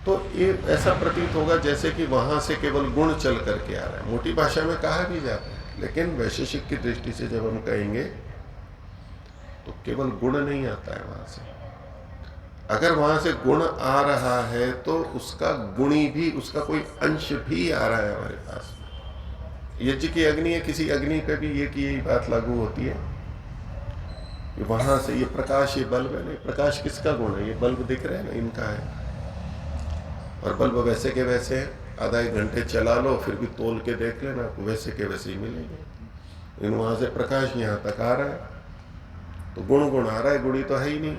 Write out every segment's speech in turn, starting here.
तो ये ऐसा प्रतीत होगा जैसे कि वहां से केवल गुण चल करके आ रहा है। मोटी भाषा में कहा भी जाता है, लेकिन वैशेषिक की दृष्टि से जब हम कहेंगे तो केवल गुण नहीं आता है वहां से। अगर वहां से गुण आ रहा है तो उसका गुणी भी, उसका कोई अंश भी आ रहा है हमारे पास। यज्ञ की अग्नि है, किसी अग्नि पे भी ये की यही बात लागू होती है। वहां से ये प्रकाश, ये बल्ब है, नहीं प्रकाश किसका गुण है? ये बल्ब दिख रहे हैं ना, इनका है। और बल्ब वैसे के वैसे है, आधा एक घंटे चला लो फिर भी तोल के देख लेना, वैसे के वैसे ही मिलेंगे। लेकिन वहां से प्रकाश यहां तक आ रहा है तो गुण गुण आ रहा है, गुणी तो है ही नहीं।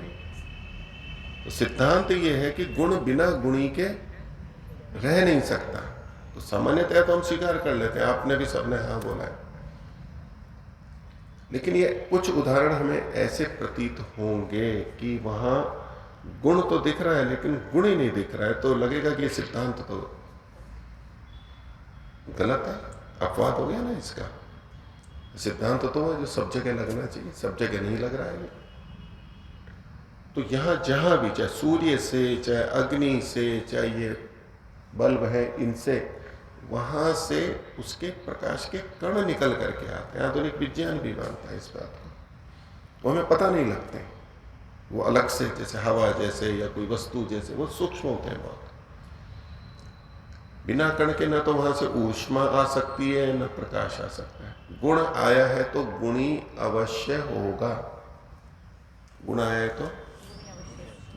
तो सिद्धांत ये है कि गुण बिना गुणी के रह नहीं सकता। तो सामान्यतः तो हम स्वीकार कर लेते हैं, आपने भी सबने हाँ बोला है। लेकिन ये कुछ उदाहरण हमें ऐसे प्रतीत होंगे कि वहां गुण तो दिख रहा है लेकिन गुण ही नहीं दिख रहा है, तो लगेगा कि ये सिद्धांत तो गलत है, अपवाद हो गया ना इसका। सिद्धांत तो है जो सब जगह लगना चाहिए, सब जगह नहीं लग रहा है ये। तो यहां जहां भी, चाहे सूर्य से, चाहे अग्नि से, चाहे ये बल्ब है इनसे, वहां से उसके प्रकाश के कण निकल करके आते हैं। आधुनिक विज्ञान भी मानता है इस बात को, वो हमें पता नहीं लगते। वो अलग से, जैसे हवा जैसे या कोई वस्तु जैसे, वो सूक्ष्म होते हैं बहुत। बिना कण के न तो वहां से ऊष्मा आ सकती है न प्रकाश आ सकता है। गुण आया है तो गुणी अवश्य होगा, गुण आया है तो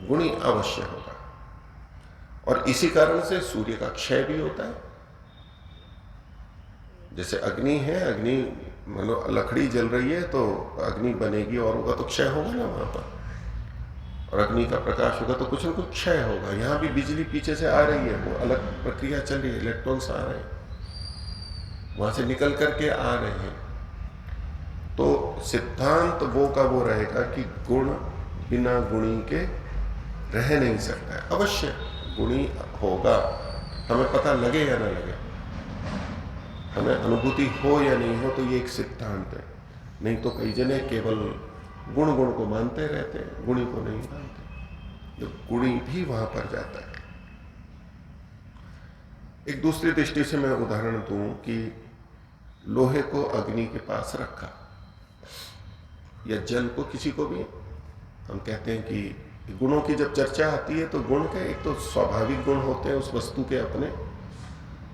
गुणी अवश्य होगा। और इसी कारण से सूर्य का क्षय भी होता है। जैसे अग्नि है, अग्नि मतलब लकड़ी जल रही है तो अग्नि बनेगी और होगा तो क्षय होगा ना वहां पर, और अग्नि का प्रकाश होगा तो कुछ न कुछ क्षय होगा। यहां भी बिजली पीछे से आ रही है, वो अलग प्रक्रिया चल रही है, इलेक्ट्रॉन्स आ रहे हैं, वहां से निकल करके आ रहे हैं। तो सिद्धांत वो का वो रहेगा कि गुण बिना गुणी के रह नहीं सकता है, अवश्य गुणी होगा। हमें पता लगे या ना लगे, हमें अनुभूति हो या नहीं हो, तो ये एक सिद्धांत है। नहीं तो कई जने केवल गुण गुण को मानते रहते हैं, गुणी को नहीं मानते। जो गुणी भी वहां पर जाता है। एक दूसरी दृष्टि से मैं उदाहरण दूं कि लोहे को अग्नि के पास रखा, या जल को, किसी को भी हम कहते हैं कि गुणों की जब चर्चा आती है तो गुण के एक तो स्वाभाविक गुण होते हैं उस वस्तु के अपने,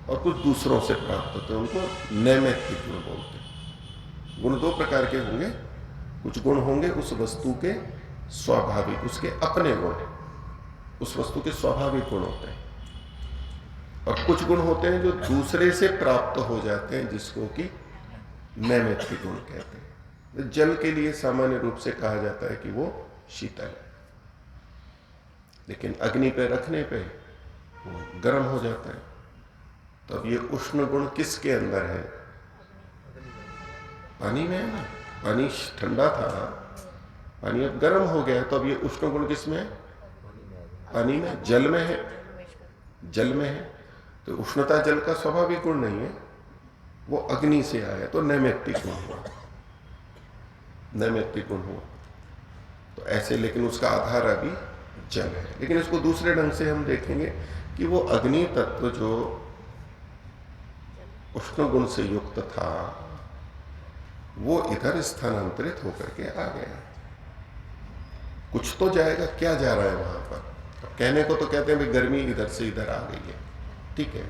और कुछ दूसरों से प्राप्त होते हैं, उनको नैमित्तिक गुण बोलते हैं। गुण दो प्रकार के होंगे, कुछ गुण होंगे उस वस्तु के स्वाभाविक, उसके अपने गुण, उस वस्तु के स्वाभाविक गुण होते हैं, और कुछ गुण होते हैं जो दूसरे से प्राप्त हो जाते हैं, जिसको कि नैमित्तिक गुण कहते हैं। जल के लिए सामान्य रूप से कहा जाता है कि वो शीतल है, लेकिन अग्नि पे रखने पे वो गर्म हो जाता है। तो अब ये उष्ण गुण किसके अंदर है? पानी में है ना। पानी ठंडा था, पानी अब गर्म हो गया, तो अब ये उष्ण गुण किसमें है? पानी में, जल में है, जल में है। तो उष्णता जल का स्वाभाविक गुण नहीं है, वो अग्नि से आया, तो नैमित्तिक गुण हुआ, नैमित्तिक गुण हुआ। तो ऐसे, लेकिन उसका आधार अभी जल है। लेकिन इसको दूसरे ढंग से हम देखेंगे कि वो अग्नि तत्व जो उष्ण गुण से युक्त था, वो इधर स्थानांतरित होकर के आ गया। कुछ तो जाएगा, क्या जा रहा है वहां पर? कहने को तो कहते हैं भाई गर्मी इधर से इधर आ गई है, ठीक है,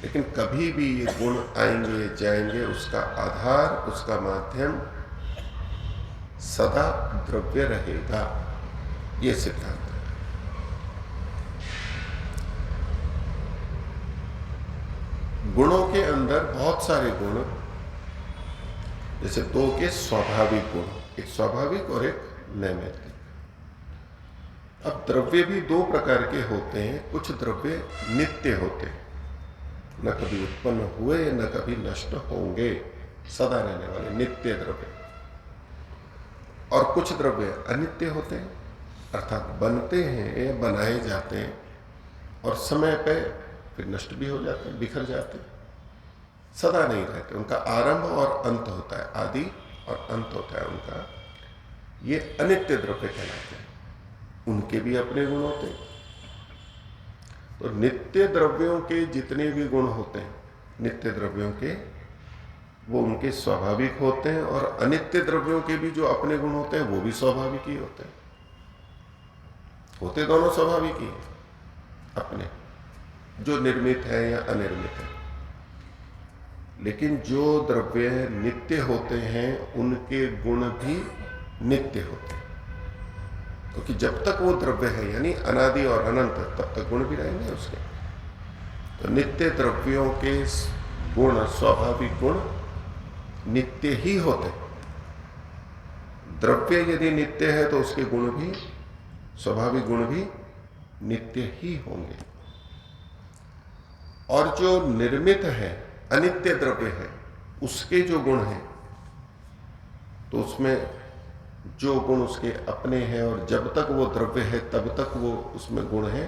लेकिन कभी भी ये गुण आएंगे जाएंगे, उसका आधार, उसका माध्यम सदा द्रव्य रहेगा, ये सिद्धांत है। गुणों के अंदर बहुत सारे गुण, जैसे दो के स्वाभाविक गुण, एक स्वाभाविक और एक नैमित्तिक। अब द्रव्य भी दो प्रकार के होते हैं। कुछ द्रव्य नित्य होते हैं, न कभी उत्पन्न हुए न कभी नष्ट होंगे, सदा रहने वाले नित्य द्रव्य। और कुछ द्रव्य अनित्य होते हैं, अर्थात बनते हैं, बनाए जाते हैं और समय पे फिर नष्ट भी हो जाते हैं, बिखर जाते हैं, सदा नहीं रहते। उनका आरंभ और अंत होता है, आदि और अंत होता है उनका। ये अनित्य द्रव्य कहलाते हैं। उनके भी अपने गुण होते हैं। तो नित्य द्रव्यों के जितने भी गुण होते हैं, नित्य द्रव्यों के, वो उनके स्वाभाविक होते हैं, और अनित्य द्रव्यों के भी जो अपने गुण होते हैं वो भी स्वाभाविक ही होते हैं। होते दोनों स्वाभाविक ही अपने, जो निर्मित है या अनिर्मित है। लेकिन जो द्रव्य नित्य होते हैं उनके गुण भी नित्य होते हैं, क्योंकि जब तक वो द्रव्य है यानी अनादि और अनंत, तब तक गुण भी रहेंगे उसके। तो नित्य द्रव्यों के गुण, स्वाभाविक गुण नित्य ही होते। द्रव्य यदि नित्य है तो उसके गुण भी, स्वाभाविक गुण भी नित्य ही होंगे। और जो निर्मित है, अनित्य द्रव्य है, उसके जो गुण हैं, तो उसमें जो गुण उसके अपने हैं और जब तक वो द्रव्य है तब तक वो उसमें गुण है,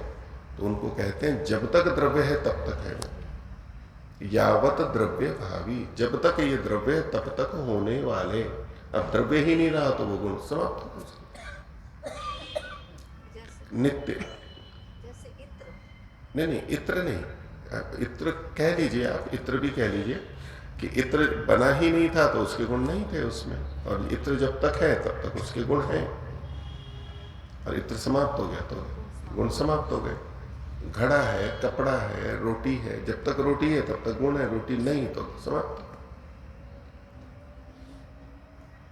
तो उनको कहते हैं जब तक द्रव्य है तब तक है वो। यावत द्रव्य भावी, जब तक ये द्रव्य है तब तक होने वाले। अब द्रव्य ही नहीं रहा तो वो गुण समाप्त हो जाए। नित्य नहीं, इत्र नहीं, इत्र कह लीजिए आप, इत्र भी कह लीजिए कि इत्र बना ही नहीं था तो उसके गुण नहीं थे उसमें, और इत्र जब तक है तब तक उसके गुण हैं, और इत्र समाप्त हो गया तो गुण समाप्त हो गए। घड़ा है, कपड़ा है, रोटी है, जब तक रोटी है तब तक गुण है, रोटी नहीं तो समाप्त।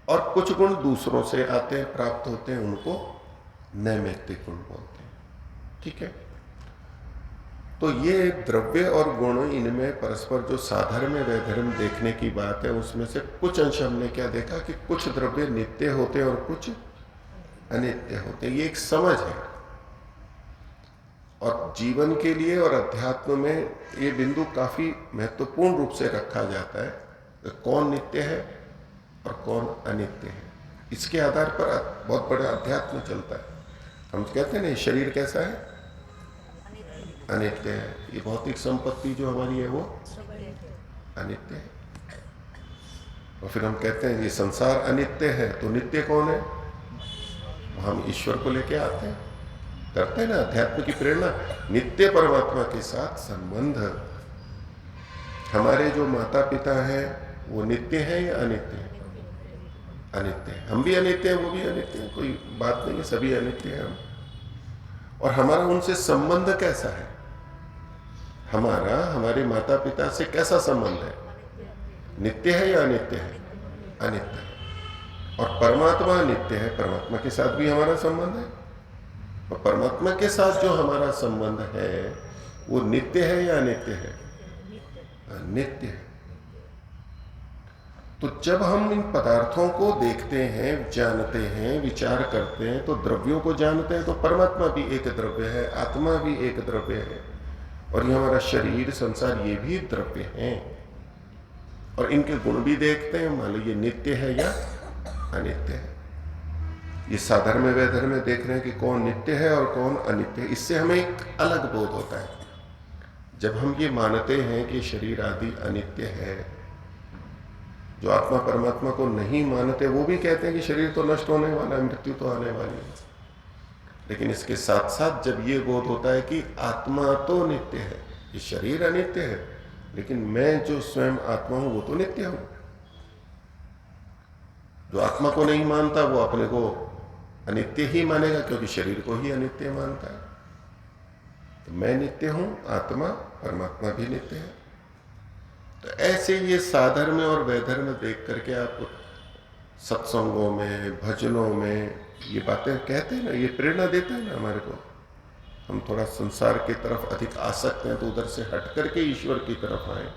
और कुछ गुण दूसरों से आते हैं, प्राप्त होते हैं, उनको नैमित्तिक गुण बोलते हैं। ठीक है, तो ये द्रव्य और गुण, इनमें परस्पर जो साधर्म वैधर्म देखने की बात है, उसमें से कुछ अंश हमने क्या देखा कि कुछ द्रव्य नित्य होते हैं और कुछ अनित्य होते हैं। ये एक समझ है, और जीवन के लिए और अध्यात्म में ये बिंदु काफी महत्वपूर्ण रूप से रखा जाता है कि कौन नित्य है और कौन अनित्य है। इसके आधार पर बहुत बड़ा अध्यात्म चलता है। हम कहते हैं ना, शरीर कैसा है, अनित्य है। ये भौतिक संपत्ति जो हमारी है वो अनित्य है। और फिर हम कहते हैं ये संसार अनित्य है, तो नित्य कौन है? हम ईश्वर को लेके आते हैं, करते हैं ना अध्यात्म की प्रेरणा, नित्य परमात्मा के साथ संबंध। हमारे जो माता पिता हैं वो नित्य है या अनित्य है? अनित्य है। हम भी अनित्य हैं, वो भी अनित्य है, कोई बात नहीं है, सभी अनित्य हैं हम। और हमारा उनसे संबंध कैसा है? हमारा हमारे माता पिता से कैसा संबंध है? नित्य है या अनित्य है? अनित्य है। और परमात्मा नित्य है, परमात्मा के साथ भी हमारा संबंध है। और परमात्मा के साथ जो हमारा संबंध है वो नित्य है या अनित्य है? नित्य है। तो जब हम इन पदार्थों को देखते हैं, जानते हैं, विचार करते हैं, तो द्रव्यों को जानते हैं, तो परमात्मा भी एक द्रव्य है, आत्मा भी एक द्रव्य है, और ये हमारा शरीर, संसार, ये भी द्रव्य हैं। और इनके गुण भी देखते हैं, मान लो ये नित्य है या अनित्य है। ये साधर्म वैधर्म में देख रहे हैं कि कौन नित्य है और कौन अनित्य है। इससे हमें एक अलग बोध होता है। जब हम ये मानते हैं कि शरीर आदि अनित्य है, जो आत्मा परमात्मा को नहीं मानते वो भी कहते हैं कि शरीर तो नष्ट होने वाला है, मृत्यु तो आने वाली है। लेकिन इसके साथ साथ जब ये बोध होता है कि आत्मा तो नित्य है, ये शरीर अनित्य है, लेकिन मैं जो स्वयं आत्मा हूं वो तो नित्य हूं। जो आत्मा को नहीं मानता वो अपने को अनित्य ही मानेगा, क्योंकि शरीर को ही अनित्य मानता है। तो मैं नित्य हूं, आत्मा, परमात्मा भी नित्य है। तो ऐसे ये साधर्म और वैधर्म देख करके आप सत्संगों में, भजनों में ये बातें कहते हैं ना, ये प्रेरणा देते हैं ना हमारे को। हम थोड़ा संसार की तरफ अधिक आसक्त हैं तो उधर से हट करके ईश्वर की तरफ आए।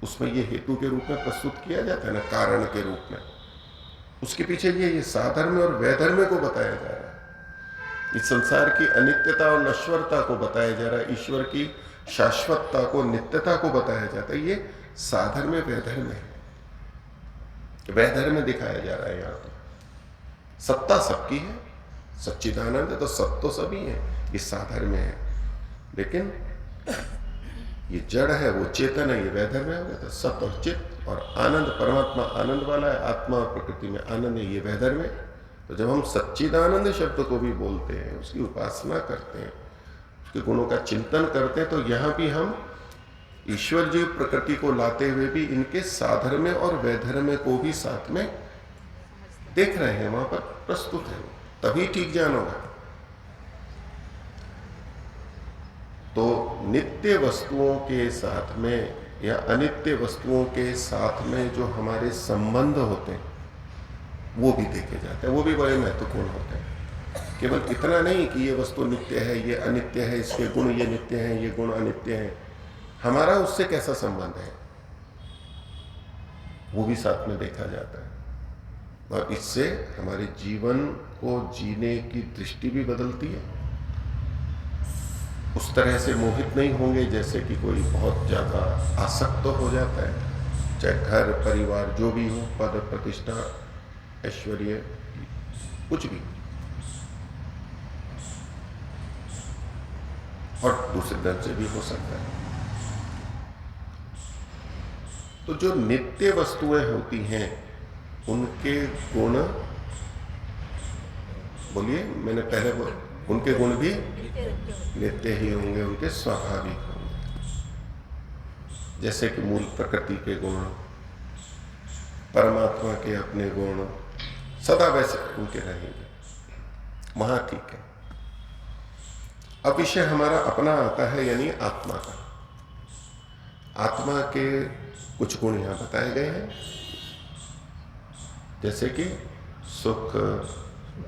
उसमें ये हेतु के रूप में प्रस्तुत किया जाता है ना, कारण के रूप में। उसके पीछे ये साधर्म और वैधर्म को बताया जा रहा है। इस संसार की अनित्यता और नश्वरता को बताया जा रहा है, ईश्वर की शाश्वतता को, नित्यता को बताया जाता है। ये साधर्म वैधर्म है, वैधर्म दिखाया जा रहा है। यहाँ तो सत्ता सबकी है, सच्चिदानंद है, तो सत्य तो सभी है, ये साधर्म है। लेकिन ये जड़ है, वो चेतन है, ये वैधर्म है। तो सत्य और चित्त और आनंद, परमात्मा आनंद वाला है, आत्मा और प्रकृति में आनंद है, ये वैधर्म है। तो जब हम सच्चिदानंद शब्द को भी बोलते हैं, उसकी उपासना करते हैं, कि गुणों का चिंतन करते हैं, तो यहां भी हम ईश्वर जीव प्रकृति को लाते हुए भी इनके साधर्म्य और वैधर्म्य को भी साथ में देख रहे हैं, वहां पर प्रस्तुत है, तभी ठीक ज्ञान होगा। तो नित्य वस्तुओं के साथ में या अनित्य वस्तुओं के साथ में जो हमारे संबंध होते हैं वो भी देखे जाते हैं, वो भी बड़े महत्वपूर्ण होते हैं। केवल इतना नहीं कि ये वस्तु नित्य है, ये अनित्य है, इसके गुण ये नित्य हैं, ये गुण अनित्य हैं, हमारा उससे कैसा संबंध है वो भी साथ में देखा जाता है। और इससे हमारे जीवन को जीने की दृष्टि भी बदलती है। उस तरह से मोहित नहीं होंगे जैसे कि कोई बहुत ज्यादा आसक्त हो जाता है, चाहे घर परिवार जो भी हो, पद प्रतिष्ठा ऐश्वर्य कुछ भी, और दूसरे ढंग से भी हो सकता है। तो जो नित्य वस्तुएं होती हैं उनके गुण, बोलिए, मैंने पहले उनके गुण भी नित्य ही होंगे, उनके स्वाभाविक होंगे। जैसे कि मूल प्रकृति के गुण, परमात्मा के अपने गुण सदा वैसे उनके रहेंगे, वहां ठीक है। अब विषय हमारा अपना आता है, यानी आत्मा का। आत्मा के कुछ गुण यहां बताए गए हैं, जैसे कि सुख,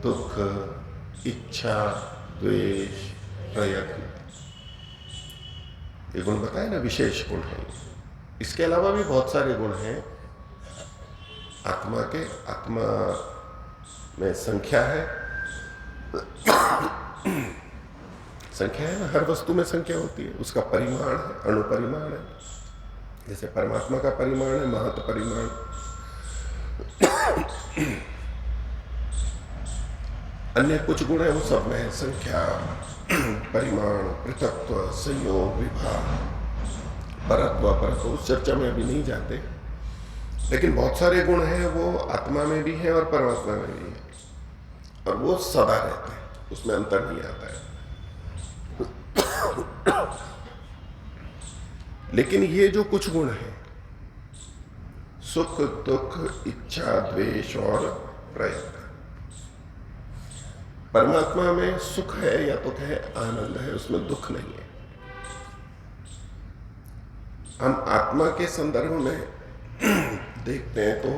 दुख, इच्छा, द्वेष, प्रयत्न, ये गुण बताए ना, विशेष गुण हैं। इसके अलावा भी बहुत सारे गुण हैं आत्मा के। आत्मा में संख्या है, संख्या है ना, हर वस्तु में संख्या होती है। उसका परिमाण है, अणुपरिमाण है, जैसे परमात्मा का परिमाण है महत परिमाण। अन्य कुछ गुण है वो सब में है, संख्या, परिमाण, पृथक्त्व, संयोग, विभाग, परत्व, अपरत्व, उस चर्चा में अभी नहीं जाते। लेकिन बहुत सारे गुण हैं वो आत्मा में भी है और परमात्मा में भी है, और वो सदा रहते हैं, उसमें अंतर नहीं आता है। लेकिन ये जो कुछ गुण हैं, सुख, दुख, इच्छा, द्वेष और प्रयत्न, परमात्मा में सुख है या दुख है, आनंद है, उसमें दुख नहीं है। हम आत्मा के संदर्भ में देखते हैं तो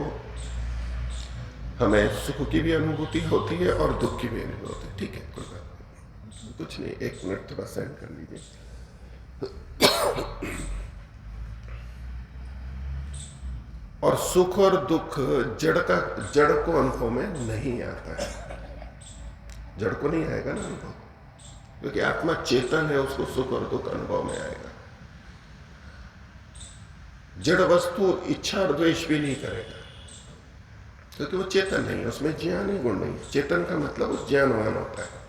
हमें सुख की भी अनुभूति होती है और दुख की भी अनुभूति होती है। ठीक है, कोई बात नहीं, कुछ नहीं, 1 मिनट थोड़ा सहन कर लीजिए। और सुख और दुख जड़ को अनुभव में नहीं आता है, जड़ को नहीं आएगा ना अनुभव, क्योंकि आत्मा चेतन है, उसको सुख और दुख अनुभव में आएगा। जड़ वस्तु इच्छा और द्वेष भी नहीं करेगा, क्योंकि वो चेतन नहीं है, उसमें ज्ञान ही गुण नहीं है। चेतन का मतलब वो ज्ञानवान होता है।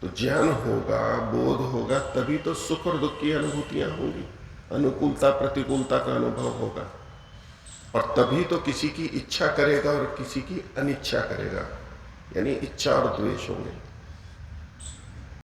तो ज्ञान होगा, बोध होगा, तभी तो सुख और दुख की अनुभूतियां होंगी, अनुकूलता प्रतिकूलता का अनुभव होगा, और तभी तो किसी की इच्छा करेगा और किसी की अनिच्छा करेगा, यानी इच्छा और द्वेष होंगे।